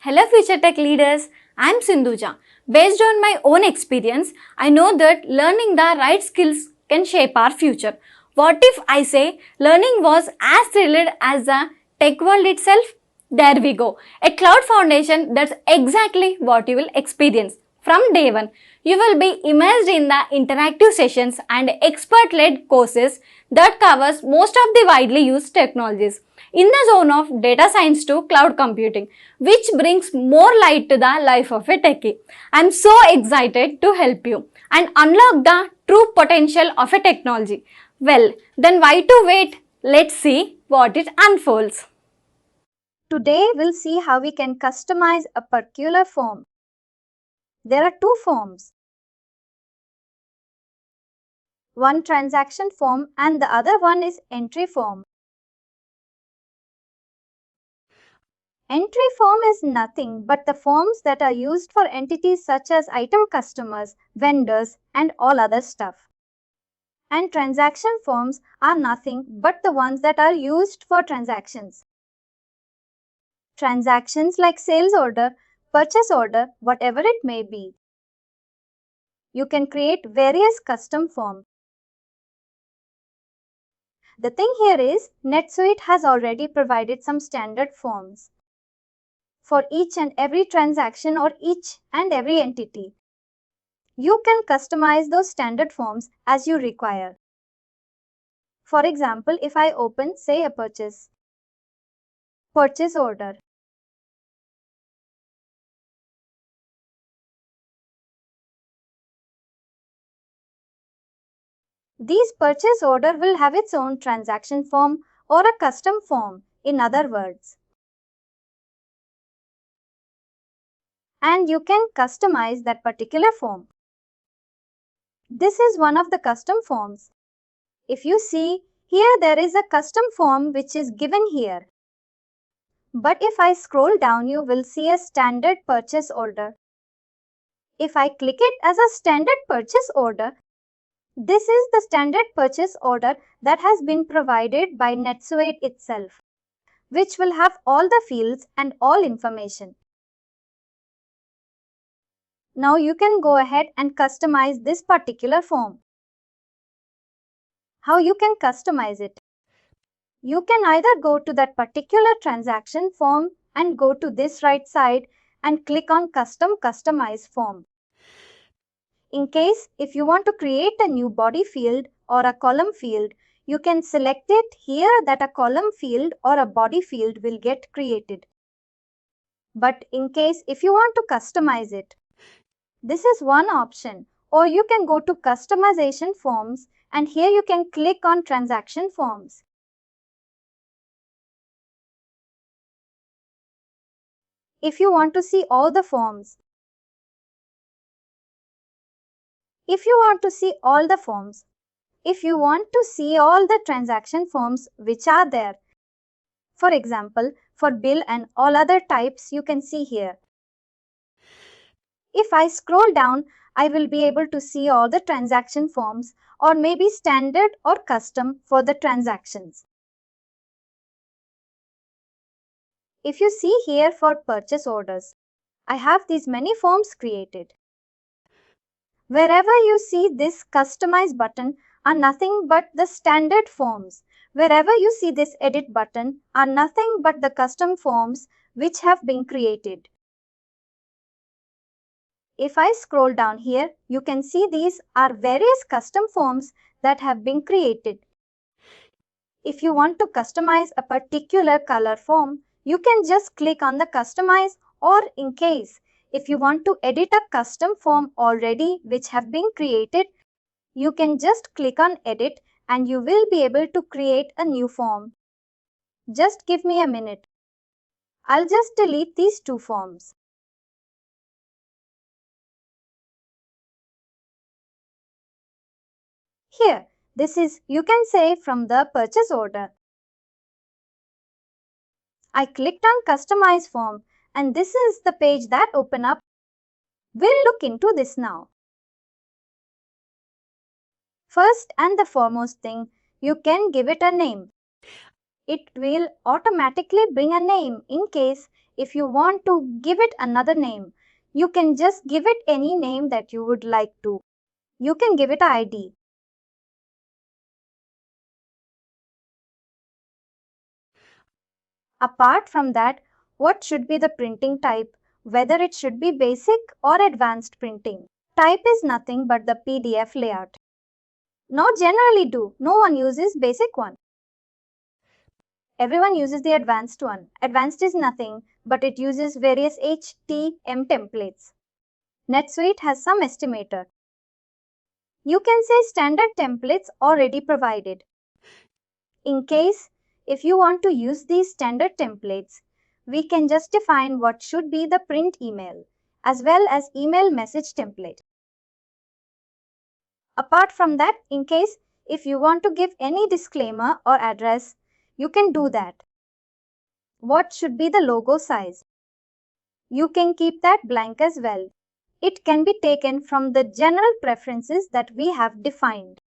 Hello future tech leaders, I am Sindhuja. Based on my own experience, I know that learning the right skills can shape our future. What if I say learning was as thrilled as the tech world itself? There we go. A cloud foundation, that's exactly what you will experience. From day one, you will be immersed in the interactive sessions and expert-led courses that covers most of the widely used technologies in the zone of data science to cloud computing, which brings more light to the life of a techie. I'm so excited to help you and unlock the true potential of a technology. Well, then why to wait? Let's see what it unfolds. Today we'll see how we can customize a particular form. There are two forms, one transaction form and the other one is entry form. Entry form is nothing but the forms that are used for entities such as item customers, vendors, and all other stuff. And transaction forms are nothing but the ones that are used for transactions. Transactions like sales order, purchase order, whatever it may be. You can create various custom forms. The thing here is, NetSuite has already provided some standard forms for each and every transaction or each and every entity. You can customize those standard forms as you require. For example, if I open, say, a purchase order. These purchase order will have its own transaction form or a custom form, in other words. And you can customize that particular form. This is one of the custom forms. If you see, here there is a custom form which is given here. But if I scroll down, you will see a standard purchase order. If I click it as a standard purchase order, this is the standard purchase order that has been provided by NetSuite itself, which will have all the fields and all information. Now you can go ahead and customize this particular form. How you can customize it? You can either go to that particular transaction form and go to this right side and click on Customize Form. In case if you want to create a new body field or a column field, you can select it here that a column field or a body field will get created. But in case if you want to customize it, this is one option. Or you can go to Customization Forms and here you can click on Transaction Forms. If you want to see all the forms, if you want to see all the transaction forms which are there, for example, for bill and all other types, you can see here. If I scroll down, I will be able to see all the transaction forms or maybe standard or custom for the transactions. If you see here for purchase orders, I have these many forms created. Wherever you see this customize button are nothing but the standard forms. Wherever you see this edit button are nothing but the custom forms which have been created. If I scroll down here, you can see these are various custom forms that have been created. If you want to customize a particular color form, you can just click on the customize, or in case if you want to edit a custom form already which have been created, you can just click on edit and you will be able to create a new form. Just give me a minute. I'll just delete these two forms. Here, this is, you can say, from the purchase order. I clicked on Customize Form and this is the page that opened up. We'll look into this now. First and the foremost thing, you can give it a name. It will automatically bring a name in case If you want to give it another name, you can just give it any name that you would like to. You can give it an ID. Apart from that, what should be the printing type, whether it should be basic or advanced printing? Type is nothing but the PDF layout. Now generally no one uses basic one. Everyone uses the advanced one. Advanced is nothing but it uses various HTML templates. NetSuite has some estimator. You can say standard templates already provided. In case if you want to use these standard templates, we can just define what should be the print email as well as email message template. Apart from that, in case if you want to give any disclaimer or address, you can do that. What should be the logo size? You can keep that blank as well. It can be taken from the general preferences that we have defined.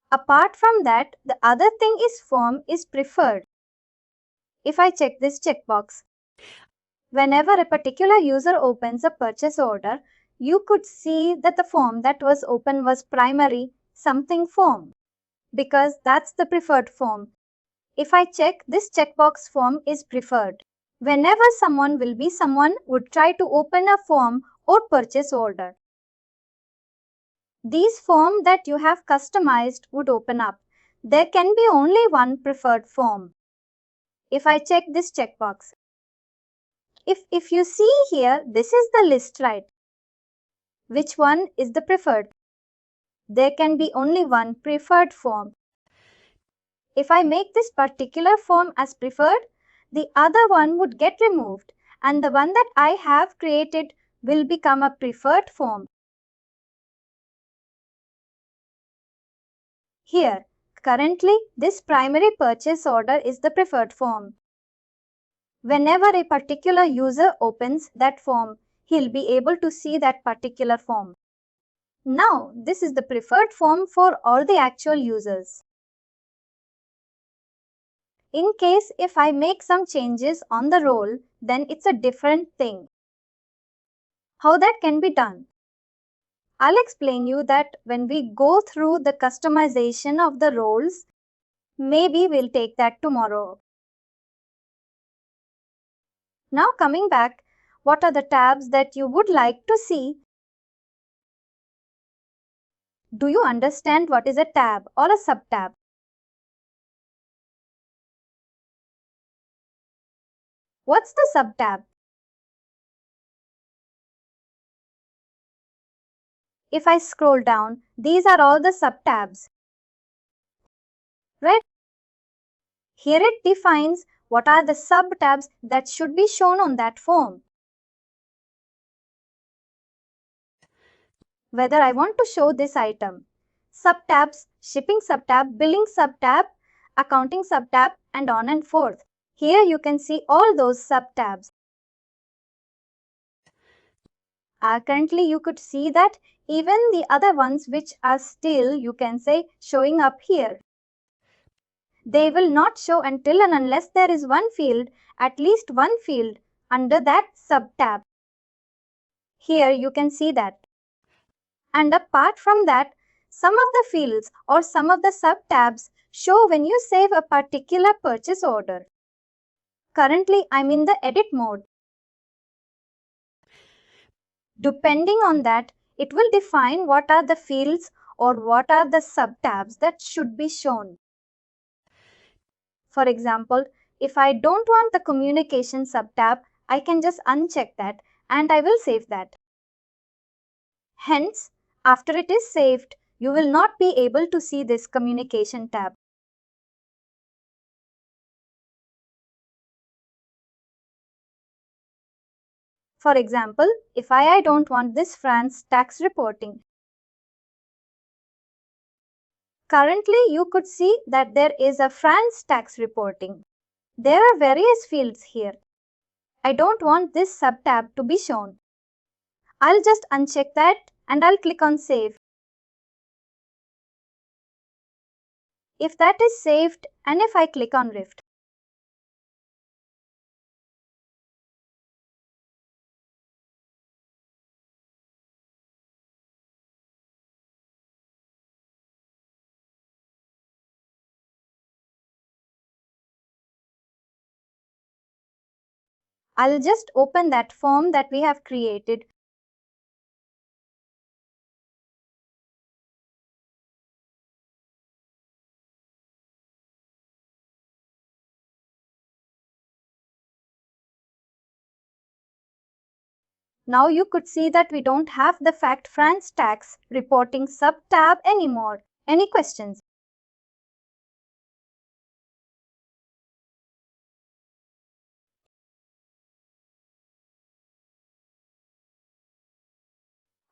Apart from that, the other thing is form is preferred. If I check this checkbox, whenever a particular user opens a purchase order, you could see that the form that was open was primary something form because that's the preferred form. If I check this checkbox form is preferred. Whenever someone would try to open a form or purchase order. These form that you have customized would open up. There can be only one preferred form. If I check this checkbox, if you see here, this is the list, right? Which one is the preferred? There can be only one preferred form. If I make this particular form as preferred, the other one would get removed and the one that I have created will become a preferred form. Here, currently, this primary purchase order is the preferred form. Whenever a particular user opens that form, he'll be able to see that particular form. Now, this is the preferred form for all the actual users. In case if I make some changes on the role, then it's a different thing. How that can be done? I'll explain you that when we go through the customization of the roles, maybe we'll take that tomorrow. Now coming back, what are the tabs that you would like to see? Do you understand what is a tab or a subtab? What's the subtab? If I scroll down, these are all the subtabs. Right? Here it defines what are the subtabs that should be shown on that form. Whether I want to show this item. Subtabs, shipping subtab, billing subtab, accounting subtab, and on and forth. Here you can see all those subtabs. Currently you could see that even the other ones which are still, you can say, showing up here. They will not show until and unless there is one field, at least one field under that subtab. Here you can see that. And apart from that, some of the fields or some of the subtabs show when you save a particular purchase order. Currently, I'm in the edit mode. Depending on that, it will define what are the fields or what are the subtabs that should be shown. For example, if I don't want the communication subtab, I can just uncheck that and I will save that. Hence, after it is saved, you will not be able to see this communication tab. For example, if I don't want this France tax reporting. Currently, you could see that there is a France tax reporting. There are various fields here. I don't want this subtab to be shown. I'll just uncheck that and I'll click on Save. If that is saved and if I click on Rift, I'll just open that form that we have created. Now you could see that we don't have the fact France tax reporting sub-tab anymore. Any questions?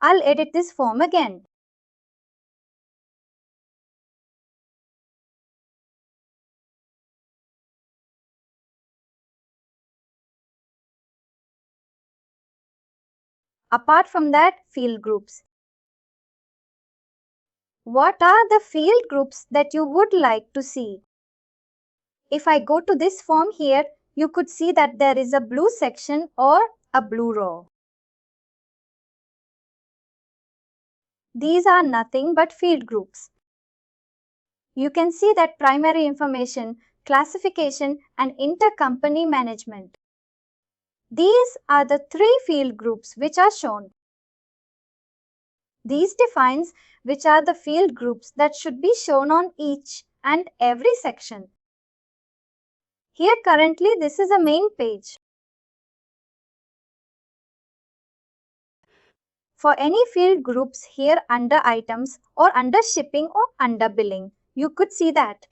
I'll edit this form again. Apart from that, field groups. What are the field groups that you would like to see? If I go to this form here, you could see that there is a blue section or a blue row. These are nothing but field groups. You can see that primary information, classification, and intercompany management. These are the three field groups which are shown. These defines which are the field groups that should be shown on each and every section. Here currently this is a main page. For any field groups here under items or under shipping or under billing, you could see that.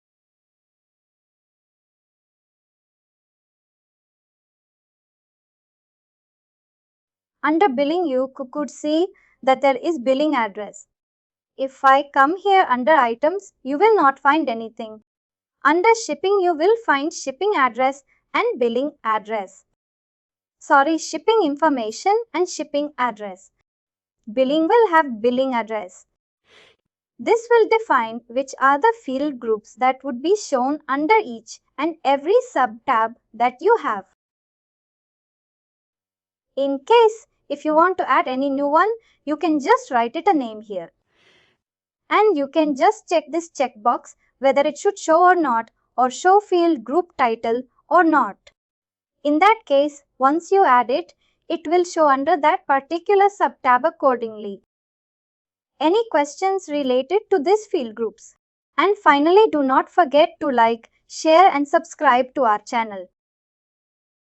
Under billing, you could see that there is billing address. If I come here under items, you will not find anything. Under shipping, you will find shipping address and billing address. Sorry, shipping information and shipping address. Billing will have billing address. This will define which are the field groups that would be shown under each and every sub-tab that you have. In case if you want to add any new one, you can just write it a name here. And you can just check this checkbox whether it should show or not, or show field group title or not. In that case, once you add it, it will show under that particular sub-tab accordingly. Any questions related to these field groups? And finally, do not forget to like, share and subscribe to our channel.